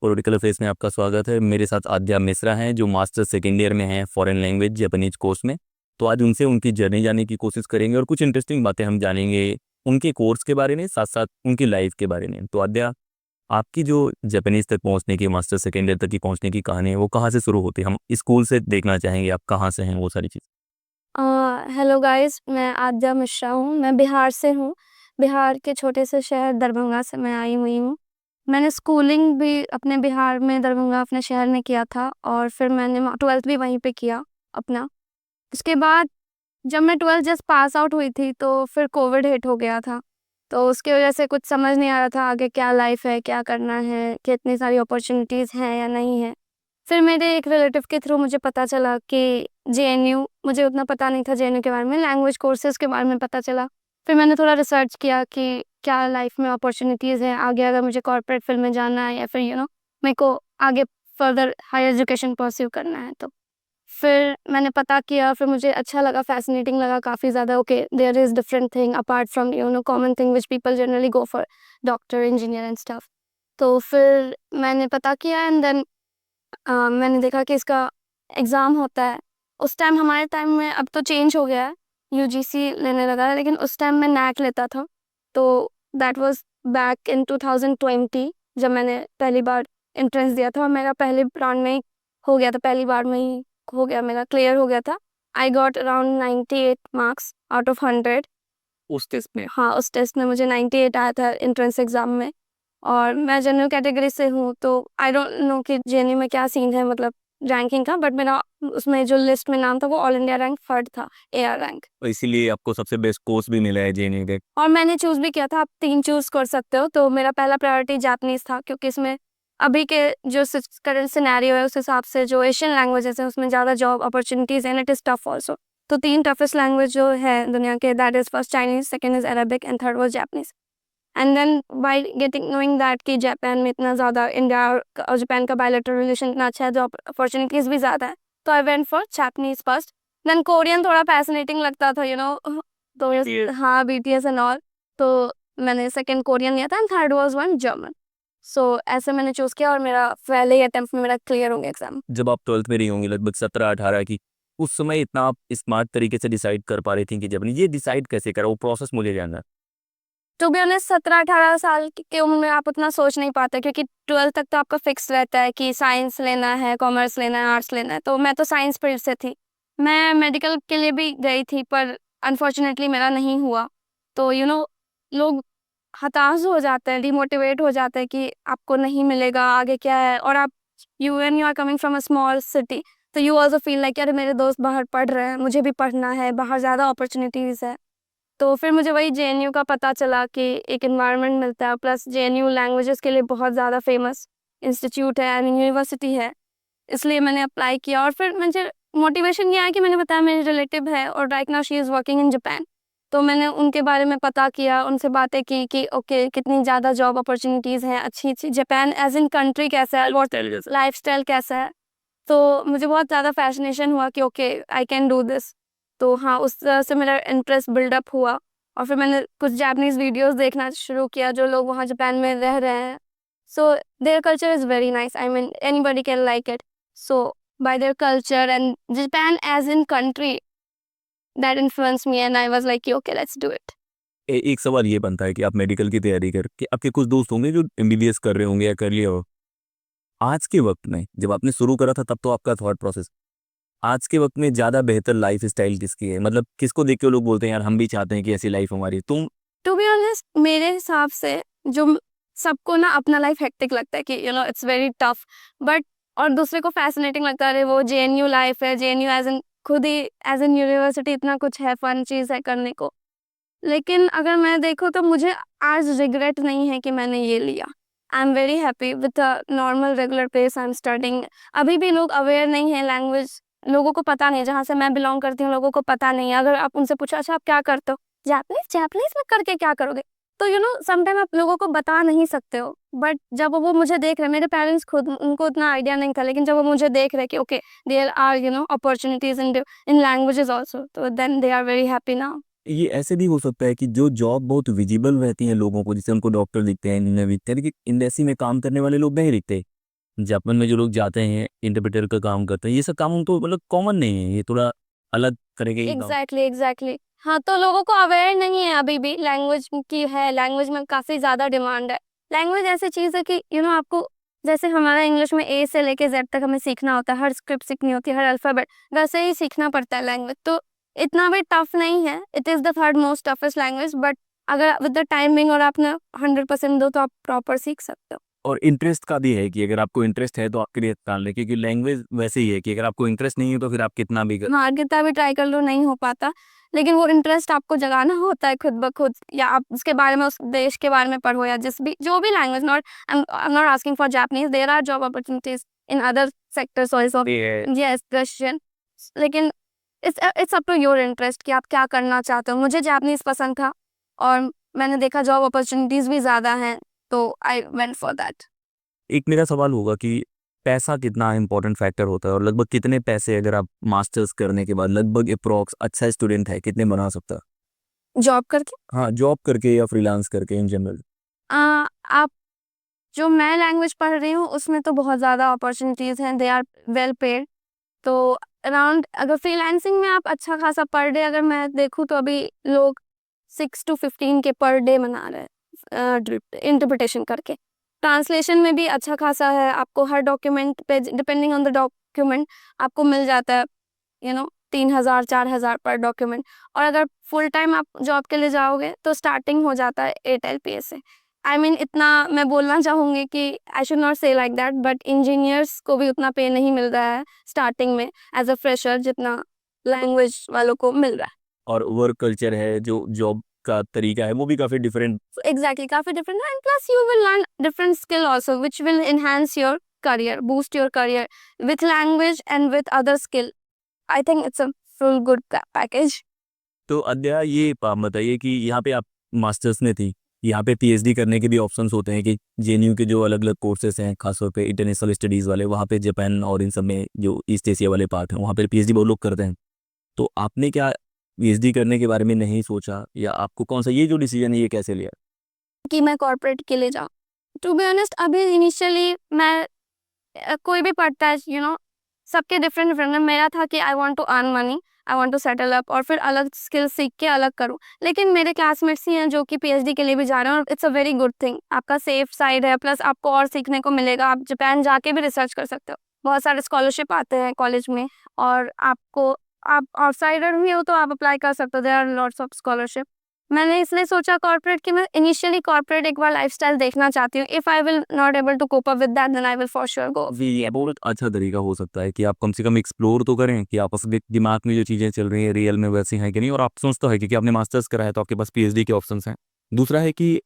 Political affairs में आपका स्वागत है। मेरे साथ आद्या मिश्रा हैं जो मास्टर सेकेंड ईयर में हैं फॉरेन लैंग्वेज जापानीज कोर्स में। तो आज उनसे उनकी जर्नी जानने की कोशिश करेंगे और कुछ इंटरेस्टिंग बातें हम जानेंगे उनके कोर्स के बारे में, साथ साथ उनकी लाइफ के बारे में। तो आद्या, आपकी जो जापानीज तक पहुंचने की, मास्टर सेकेंड ईयर तक की पहुंचने की कहानी है, वो कहाँ से शुरू होती है? हम स्कूल से देखना चाहेंगे, आप कहाँ से हैं, वो सारी चीज़। हेलो गाइस, मैं आद्या मिश्रा हूँ। मैं बिहार से हूँ। बिहार के छोटे से शहर दरभंगा से मैं आई हुई हूँ। मैंने स्कूलिंग भी अपने बिहार में, दरभंगा अपने शहर में किया था, और फिर मैंने 12th भी वहीं पे किया अपना। उसके बाद जब मैं 12th जस्ट पास आउट हुई थी तो फिर कोविड हिट हो गया था। तो उसकी वजह से कुछ समझ नहीं आ रहा था आगे क्या लाइफ है, क्या करना है, कितनी सारी अपॉर्चुनिटीज़ हैं या नहीं है। फिर मेरे एक रिलेटिव के थ्रू मुझे पता चला कि जेएनयू, मुझे उतना पता नहीं था जेएनयू के बारे में, लैंग्वेज कोर्सेज के बारे में पता चला। फिर मैंने थोड़ा रिसर्च किया कि क्या लाइफ में अपॉर्चुनिटीज़ हैं आगे, अगर मुझे कॉर्पोरेट फील्ड में जाना है या फिर मेरे को आगे फर्दर हायर एजुकेशन परस्यू करना है। तो फिर मैंने पता किया, फिर मुझे अच्छा लगा, फैसिनेटिंग लगा काफ़ी ज़्यादा। Okay, there is different thing apart from common thing which people generally go for, doctor, engineer and stuff. तो फिर मैंने पता किया एंड देन मैंने देखा कि इसका एग्ज़ाम होता है। उस टाइम, हमारे टाइम में, अब तो चेंज हो गया है, यूजीसी लेने लगा है, लेकिन उस टाइम मैं नैक लेता था। तो दैट वाज़ बैक इन 2020 जब मैंने पहली बार एंट्रेंस दिया था, और मेरा पहले राउंड में ही हो गया था, पहली बार में ही हो गया, मेरा क्लियर हो गया था। I got around 98 marks out of 100 उस टेस्ट में हाँ, उस टेस्ट में मुझे 98 आया था एंट्रेंस एग्ज़ाम में। और मैं जनरल कैटेगरी से हूँ, तो आई डोंट नो कि जेएनयू में क्या सीन है, मतलब रैंकिंग का, बट मेरा उसमें जो लिस्ट में नाम था वो ऑल इंडिया रैंक 3rd था, एआर रैंक। तो इसीलिए आपको सबसे बेस्ट कोर्स भी मिला है जेएनयू के। और मैंने चूज़ भी किया था, आप 3 चूज़ कर सकते हो, तो मेरा पहला प्रायोरिटी जापानीज़ था, क्योंकि इसमें अभी के जो करंट सिनेरियो है उस हिसाब से जो एशियन लैंग्वेजेस हैं उसमें ज़्यादा जॉब अपॉर्चुनिटीज़ हैं, इट इज़ टफ ऑल्सो। तो 3 टफेस्ट लैंग्वेज जो है दुनिया के, that is first Chinese, second is Arabic and third was Japanese. And then by getting knowing that कि जापान में इतना ज़्यादा, इंडिया और जापान का बायलैटरल रिलेशन इतना अच्छा है, जॉब अपॉर्चुनिटीज़ भी ज़्यादा है, तो I went for Japanese first. Then Korean थोड़ा फैसिनेटिंग लगता था, तो हाँ, बीटीएस एंड ऑल। तो मैंने सेकंड कोरियन लिया था and third was one German. So ऐसे मैंने चूज़ किया और मेरा पहले ही अटेम्प्ट में मेरा क्लियर हो गया एग्ज़ाम। जब आप 12th में रही होंगी, लगभग 17-18 की, उस समय इतना आप स्मार्ट तरीके से डिसाइड कर पा रही थी कि जापानीज, ये डिसाइड कैसे करा, वो प्रोसेस मुझे जानना है। टू बी ऑनेस्ट, 17-18 साल की उम्र में आप उतना सोच नहीं पाते, क्योंकि 12th तक तो आपका फिक्स रहता है कि साइंस लेना है, कॉमर्स लेना है, आर्ट्स लेना है। तो मैं तो साइंस फील्ड से थी। मैं मेडिकल के लिए भी गई थी, पर अनफॉर्चुनेटली मेरा नहीं हुआ। तो लोग हताश हो जाते हैं, डिमोटिवेट हो जाते हैं कि आपको नहीं मिलेगा, आगे क्या है। और आप, you are coming from a small city, तो यू ऑल्सो फील लाइक यार मेरे दोस्त बाहर पढ़ रहे हैं, मुझे भी पढ़ना है, बाहर ज़्यादा अपॉर्चुनिटीज़ है। तो फिर मुझे वही जेएनयू का पता चला कि एक एनवायरनमेंट मिलता है, प्लस जेएनयू लैंग्वेजेस के लिए बहुत ज़्यादा फेमस इंस्टीट्यूट है, आई मीन यूनिवर्सिटी है। इसलिए मैंने अप्लाई किया, और फिर मुझे मोटिवेशन ये आया कि मैंने बताया मेरी रिलेटिव है और right now she is working in Japan. तो मैंने उनके बारे में पता किया, उनसे बातें की कि ओके, कितनी ज़्यादा जॉब अपॉर्चुनिटीज़ हैं, अच्छी अच्छी, जापान एज इन कंट्री कैसा है, वॉट लाइफ स्टाइल कैसा है। तो मुझे बहुत ज़्यादा फैसिनेशन हुआ कि okay, I can do this. तो हाँ, उस तरह से मेरा इंटरेस्ट बिल्डअप हुआ, और फिर मैंने कुछ जापानीज़ वीडियोस देखना शुरू किया, जो लोग वहाँ जापान में रह रहे हैं। So their culture is very nice, I mean anybody can like it. So by their culture and Japan as in country, that influence me and I was like okay, let's do it. एक सवाल ये बनता है कि आप medical की तैयारी करके, आपके कुछ दोस्त होंगे जो एमबीबीएस कर रहे होंगे या कर लिया हो। आज के वक्त में जब आपने शुरू करा था तब तो आपका थॉट प्रोसेस, आज के वक्त में ज़्यादा बेहतर लाइफ स्टाइल किसकी है? मतलब किसको देख के लोग बोलते हैं यार हम भी चाहते हैं कि ऐसी लाइफ हमारी, तुम। टू बी ऑनेस्ट, मेरे हिसाब से जो सबको ना अपना लाइफ हेक्टिक लगता है कि इट्स वेरी टफ, बट और दूसरे को फैसिनेटिंग लगता है, अरे वो जेएनयू लाइफ है, जेएनयू एज एन खुद ही एज एन यूनिवर्सिटी इतना कुछ है, फन चीज़ है करने को। लेकिन अगर मैं देखूँ तो मुझे आज रिग्रेट नहीं है कि मैंने ये लिया। I am very happy with a normal regular pace I am studying. अभी भी लोग अवेयर नहीं है लैंग्वेज, लोगों को पता नहीं, जहाँ से मैं बिलोंग करती हूँ लोगों को पता नहीं है। अगर आप उनसे पूछो अच्छा आप क्या करते हो, जापानीज, जापानीज में करके क्या करोगे, तो समटाइम आप लोगों को बता नहीं सकते हो। बट जब वो मुझे देख रहे, मेरे पेरेंट्स खुद, उनको उतना आइडिया नहीं था, लेकिन जब वो मुझे देख रहे कि okay, there are opportunities in languages also, तो then they are very happy now. ये ऐसे भी हो सकता है कि जो जॉब बहुत विजिबल रहती है लोगों को, जिसे उनको डॉक्टर दिखते हैं, इंजीनियर दिखते हैं, लेकिन इंडस्ट्री में काम करने वाले लोग नहीं दिखते। जापान में जो लोग जाते हैं इंटरप्रेटर का काम करते हैं, ये सब काम उनको मतलब कॉमन नहीं है, ये थोड़ा अलग तरह के काम। एग्जैक्टली। हाँ, तो लोगों को अवेयर नहीं है अभी भी लैंग्वेज की है, लैंग्वेज में काफी ज्यादा डिमांड है। लैंग्वेज ऐसी चीज है कि आपको जैसे हमारा इंग्लिश में ए से लेके जेड तक हमें सीखना होता है, हर स्क्रिप्ट सीखनी होती है, हर अल्फाबेट, वैसे ही सीखना पड़ता है लैंग्वेज। तो इतना भी टफ नहीं है, it is the third most toughest language, but अगर विद द टाइमिंग और आपने 100% दो तो आप प्रॉपर सीख सकते हो। और इंटरेस्ट का भी है कि अगर आपको इंटरेस्ट है तो आपके लिए काम ले, क्योंकि लैंग्वेज वैसे ही है कि अगर आपको इंटरेस्ट नहीं है तो फिर आप कितना भी हाँ, कितना भी ट्राई कर लो नहीं हो पाता, लेकिन वो इंटरेस्ट आपको जगाना होता है खुद ब खुद, या आप उसके बारे में, उस देश के बारे में पढ़ो, या जो भी language, not I am not asking for Japanese, there are job opportunities in other sectors also, yes Russian, लेकिन it's up to your interest कि आप क्या करना चाहते हो। मुझे जापानीज पसंद था और मैंने देखा जॉब अपॉर्चुनिटीज भी ज़्यादा हैं, तो आई वेंट फॉर दैट। एक मेरा सवाल होगा कि पैसा कितना इम्पोर्टेंट फैक्टर होता है, और लगभग कितने पैसे अगर आप मास्टर्स करने के बाद लगभग अप्रोक्स अच्छा स्टूडेंट है कितने बना सकता है? जॉब करके हाँ, जॉब करके या फ्रीलांस करके इन जनरल। आप, जो मैं लैंग्वेज पढ़ रही हूँ उसमें तो बहुत ज़्यादा अपॉर्चुनिटीज़ हैं, दे आर वेल पेड। तो अराउंड, अगर फ्रीलांसिंग में आप अच्छा खासा पर डे, अगर मैं देखूँ तो अभी लोग 6 to 15 के पर डे बना रहे हैं इंटरप्रिटेशन करके। ट्रांसलेशन में भी अच्छा खासा है, आपको हर डॉक्यूमेंट पे डिपेंडिंग ऑन द डॉक्यूमेंट आपको मिल जाता है 3,000 4,000 पर डॉक्यूमेंट। और अगर फुल टाइम आप जॉब के लिए जाओगे तो स्टार्टिंग हो जाता है 8 LPA से। आई मीन इतना मैं बोलना चाहूँगी कि आई शुड नॉट से लाइक दैट, बट इंजीनियर्स को भी उतना पे नहीं मिल रहा है स्टार्टिंग में एज अ फ्रेशर जितना लैंग्वेज वालों को मिल रहा है। और वर्क कल्चर है, जो जॉब का तरीका है वो भी काफ़ी डिफरेंट। एग्जैक्टली, काफी डिफरेंट है, and plus you will learn different skill also which will enhance your career, boost your career with language and with other skill. I think it's a full good package. तो अद्या ये बताइए कि यहाँ पे आप masters में थी, यहाँ पे पीएचडी करने के भी ऑप्शंस होते हैं कि जेएनयू के जो अलग अलग कोर्सेज हैं खासतौर पे इंटरनेशनल स्टडीज़ वाले, वहाँ पे जापान और इन सब में जो ईस्ट एशिया वाले पार्ट हैं वहाँ पे पीएचडी बहुत लोग करते हैं। तो आपने क्या पीएचडी करने के बारे में नहीं सोचा, या आपको कौन सा ये जो डिसीजन है ये कैसे लिया? कि मैं कॉर्पोरेट के लिए जाऊँ। टू बी ऑनेस्ट, अभी इनिशियली मैं कोई भी पढ़ता है सबके डिफरेंट डिफरेंट है। मेरा था कि I want to earn money, I want to settle up, और फिर अलग स्किल सीख के अलग करूँ। लेकिन मेरे क्लासमेट्स ही हैं जो कि पीएचडी के लिए भी जा रहे हैं, और it's a very good thing. आपका सेफ साइड है, प्लस आपको और सीखने को मिलेगा। आप जापान जाके भी रिसर्च कर सकते हो, बहुत सारे स्कॉलरशिप आते हैं कॉलेज में, और आपको, आप आउटसाइडर भी हो तो आप अप्लाई कर सकते हो, there are lots of scholarship. मैंने इसलिए सोचा कॉर्पोरेट कि मैं इनिशियली कॉर्पोरेट एक बार लाइफस्टाइल देखना चाहती हूँ। If I will not able to cope up with that, then I will for sure go. ये बहुत अच्छा तरीका हो सकता है कि आप कम से कम एक्सप्लोर तो करें कि आपस में दिमाग में जो चीज़ें चल रही हैं रियल में वैसी हैं कि नहीं, और ऑप्शंस तो है क्योंकि आपने मास्टर्स करा है तो आपके पास पीएचडी के ऑप्शंस हैं। दूसरा है कि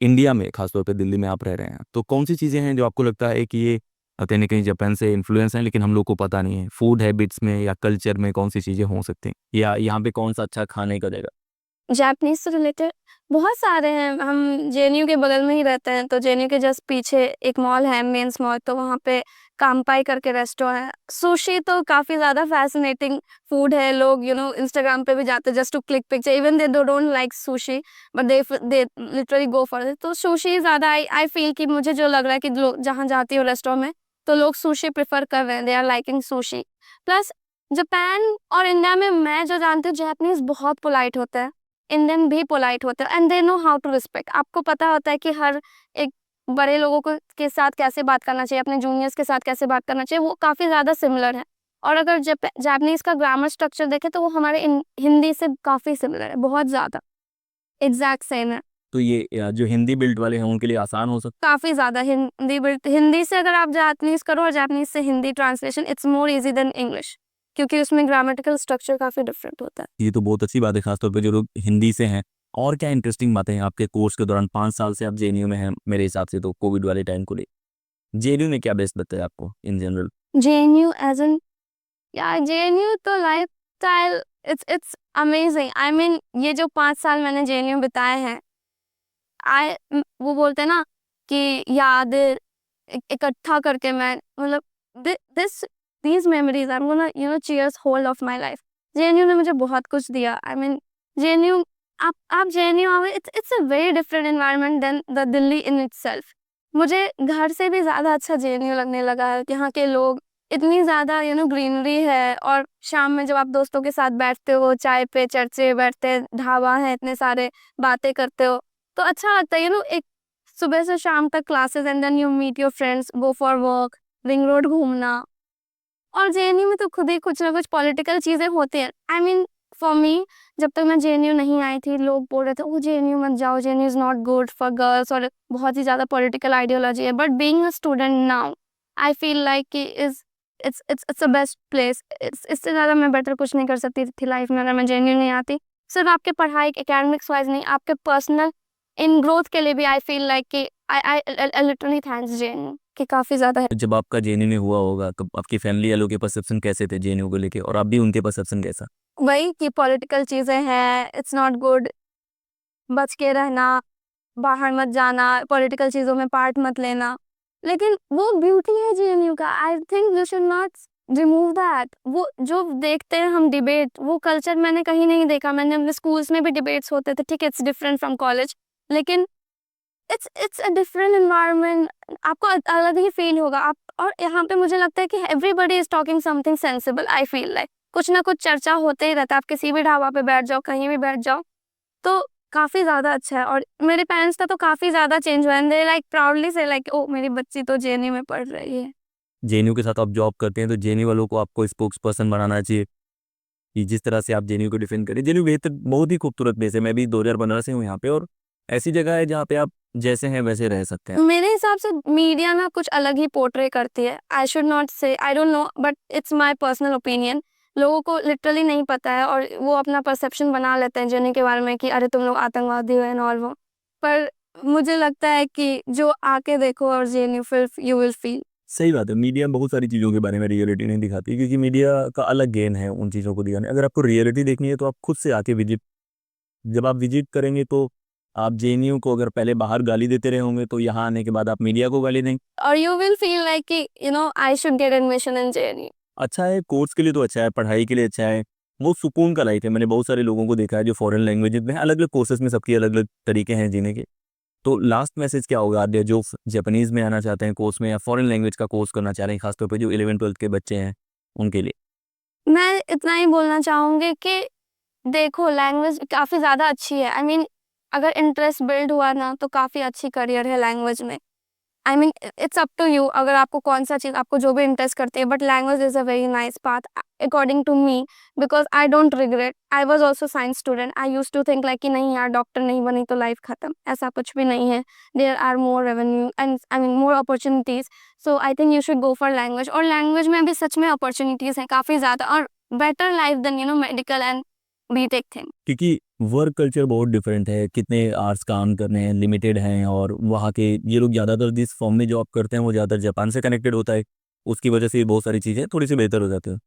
इंडिया में खासतौर पे दिल्ली में आप रह रहे हैं, तो कौन सी चीज़ें हैं जो आपको लगता है कि ये कहीं ना कहीं जापान से इन्फ्लुएंस हैं लेकिन हम लोग को पता नहीं है? फूड हैबिट्स में या कल्चर में कौन सी चीज़ें हो सकती हैं, या यहाँ पे कौन सा अच्छा खाने का जगह? जापानीज से रिलेटेड बहुत सारे हैं। हम जेएनयू के बगल में ही रहते हैं, तो जेएनयू के जस्ट पीछे एक मॉल है, मेंस मॉल, तो वहाँ पे कामपाई करके रेस्टोरेंट है। सुशी तो काफ़ी ज़्यादा फैसिनेटिंग फूड है। लोग इंस्टाग्राम पे भी जाते हैं just to click picture, even they don't like sushi, but they literally go for it. तो सुशी ज़्यादा आई फील कि मुझे जो लग रहा है कि लोग जहाँ जाती हो रेस्टोरेंट में, तो लोग सुशी प्रेफर कर रहे हैं, they are liking sushi. Plus Japan और इंडिया में मैं जो जानती हूँ, जापानीज बहुत पोलाइट होता है, इंडियन भी पोलाइट होते हैं, and they know how to respect. आपको पता होता है कि हर एक बड़े लोगों को के साथ कैसे बात करना चाहिए, अपने जूनियर्स के साथ कैसे बात करना चाहिए, वो काफ़ी ज़्यादा सिमिलर है। और अगर जापानीज का ग्रामर स्ट्रक्चर देखें तो वो हमारे हिंदी से काफ़ी सिमिलर है, बहुत ज़्यादा एग्जैक्ट सेम है। तो ये जो हिंदी बिल्ट वाले हैं उनके लिए आसान हो सकता काफ़ी ज़्यादा हिंदी से अगर आप जापानीज करो और जापानीज से Hindi translation, it's more easy than English, क्योंकि उसमें ग्रामेटिकल स्ट्रक्चर काफ़ी डिफरेंट होता है। है? ये तो बहुत अच्छी बात है खासतौर पे जो लोग हिंदी से हैं। और क्या इंटरेस्टिंग बातें हैं आपके कोर्स के दौरान? 5 साल से आप जेएनयू में हैं मेरे हिसाब से, तो कोविड वाले टाइम को ले जेएनयू ने क्या बेस्ट बताया आपको in general? JNU as an, यार जेएनयू तो lifestyle, it's amazing. I mean ये जो 5 साल मैंने जेएनयू बिताए हैं, वो बोलते हैं ना कि याद इकट्ठा करके मैं, मतलब this these memories I am gonna cheers whole of my life. JNU ने मुझे बहुत कुछ दिया। आई मीन जेएनयू, आप जेएनयू आओगे, it's a very different environment than the Delhi in itself. मुझे घर से भी ज़्यादा अच्छा जेएनयू लगने लगा है। यहाँ के लोग इतनी ज़्यादा ग्रीनरी है, और शाम में जब आप दोस्तों के साथ बैठते हो, चाय पे चर्चे बैठते, ढाबा है इतने सारे, बातें करते हो, तो अच्छा लगता है। एक सुबह से शाम तक classes, and then you meet your friends, go for work, ring road घूमना। और जेएनयू में तो खुद ही कुछ ना कुछ पॉलिटिकल चीज़ें होती हैं। आई मीन फॉर मी, जब तक मैं जेएनयू नहीं आई थी, लोग बोल रहे थे, "ओह! जेएनयू मत जाओ, JNU is not good for girls", और बहुत ही ज़्यादा पॉलिटिकल आइडियोलॉजी है। But being a student now, I feel like कि इट्स अ बेस्ट प्लेस। इससे ज़्यादा मैं बेटर कुछ नहीं कर सकती थी लाइफ में अगर मैं जेएनयू नहीं आती। सिर्फ आपके पढ़ाई एकेडमिक्स वाइज़ नहीं, आपके पर्सनल इन ग्रोथ के लिए भी आई फील लाइक कि आई लिटरली थैंक्स जेएनयू, कि काफ़ी ज़्यादा। जब आपका जेएनयू में हुआ होगा तब आपकी फैमिली वालों के परसेप्शन कैसे थे जेएनयू को लेके, और आप भी उनके परसेप्शन कैसा? वही कि पॉलिटिकल चीज़ें हैं, इट्स नॉट गुड, बच के रहना, बाहर मत जाना, पॉलिटिकल चीज़ों में पार्ट मत लेना। लेकिन वो ब्यूटी है जेएनयू का, I think we should not remove that. वो जो देखते हैं हम डिबेट, वो कल्चर मैंने कहीं नहीं देखा। मैंने अपने स्कूल्स में भी डिबेट्स होते थे, ठीक है, इट्स डिफरेंट फ्रॉम कॉलेज, लेकिन इट्स अ डिफरेंट एनवायरनमेंट, आपको अलग ही फील होगा। आप, और यहाँ पे मुझे लगता है कि everybody is talking something sensible. I feel like कुछ ना कुछ चर्चा होते ही रहता है। आप किसी भी ढाबा पे बैठ जाओ, कहीं भी बैठ जाओ, तो काफ़ी ज़्यादा अच्छा है। और मेरे पेरेंट्स का तो काफ़ी ज़्यादा चेंज हुआ है, दे लाइक प्राउडली से लाइक, ओ मेरी बच्ची तो जेएनयू में पढ़ रही है। जेएनयू के साथ आप जॉब करते हैं तो जेएनयू वालों को आपको स्पोक्स पर्सन बनाना चाहिए, कि जिस तरह से आप जेएनयू को डिफेंड करें। जेएनयू बेहतर, बहुत ही खूबसूरत प्लेस है। मैं भी 2015 से हूँ यहाँ पे, और ऐसी जगह है जहाँ पे आप जैसे हैं वैसे रह सकते हैं। मेरे हिसाब से मीडिया ना कुछ अलग ही पोर्ट्रे करती है। आई शुड नॉट से, I don't know, but it's my personal opinion. लोगों को लिटरली नहीं पता है, और वो अपना परसेप्शन बना लेते हैं जेएनयू के बारे में कि अरे तुम लोग आतंकवादी हो एंड ऑल वो। पर मुझे लगता है कि जो आके देखो और जेएनयू, फिर यू विल फील। सही बात है, मीडिया बहुत सारी चीज़ों के बारे में रियलिटी नहीं दिखाती, क्योंकि मीडिया का अलग गेन है उन चीज़ों को दिखाने। अगर आपको रियलिटी देखनी है तो आप खुद से आके विजिट, जब आप विजिट करेंगे तो आप जेएनयू को अगर पहले बाहर गाली देते रहे होंगे तो यहाँ आने के बाद आप मीडिया को गाली देंगे। और यू विल फील लाइक कि I should get admission in JNU. अच्छा है, कोर्स के लिए तो अच्छा है, पढ़ाई के लिए अच्छा है, वो सुकून का लाइफ है। मैंने बहुत सारे लोगों को देखा है जो फॉरेन लैंग्वेजेस में, अलग अलग कोर्सेज में, सबकी अलग अलग तरीके हैं जीने के। तो लास्ट मैसेज क्या होगा आद्या, जो जापानीज़ में आना चाहते हैं कोर्स में, या फॉरेन लैंग्वेज का कोर्स करना चाह रहे हैं, खासतौर पे जो 11th-12th के बच्चे हैं उनके लिए? मैं इतना ही बोलना चाहूँगी कि देखो, लैंग्वेज काफ़ी ज़्यादा अच्छी है। आई मीन अगर इंटरेस्ट बिल्ड हुआ ना, तो काफ़ी अच्छी करियर है लैंग्वेज में। I mean it's up to you, अगर आपको कौन-सा चीज़, आपको जो भी इंटरेस्ट करती है, but language is a very nice path according to me, because I don't regret. I was also science student. I used to think like कि नहीं यार, डॉक्टर नहीं बनी तो लाइफ खत्म। ऐसा कुछ भी नहीं है। There are more revenue and I mean more opportunities. So I think you should go for language, और लैंग्वेज में भी सच में अपॉर्च्युनिटीज़ हैं काफ़ी ज़्यादा, और better life than medical and BTech thing. क्योंकि वर्क कल्चर बहुत डिफरेंट है, कितने आवर्स काम करने हैं, लिमिटेड हैं, और वहाँ के ये लोग ज़्यादातर जिस फॉर्म में जॉब करते हैं वो ज़्यादातर जापान से कनेक्टेड होता है। उसकी वजह से बहुत सारी चीज़ें थोड़ी सी बेहतर हो जाती हैं।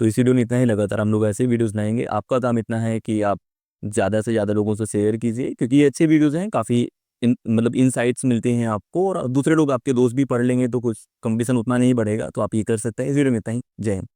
तो इस वीडियो में इतना ही, लगातार हम लोग ऐसे ही वीडियोस लाएंगे। आपका काम इतना है कि आप ज़्यादा से ज़्यादा लोगों से शेयर कीजिए, क्योंकि ये अच्छे वीडियोस हैं, काफ़ी मतलब इनसाइट्स मिलते हैं आपको, और दूसरे लोग, आपके दोस्त भी पढ़ लेंगे तो कुछ कंपटीशन उतना नहीं बढ़ेगा। तो आप ये कर सकते हैं। इस वीडियो में इतना ही। जय हिंद।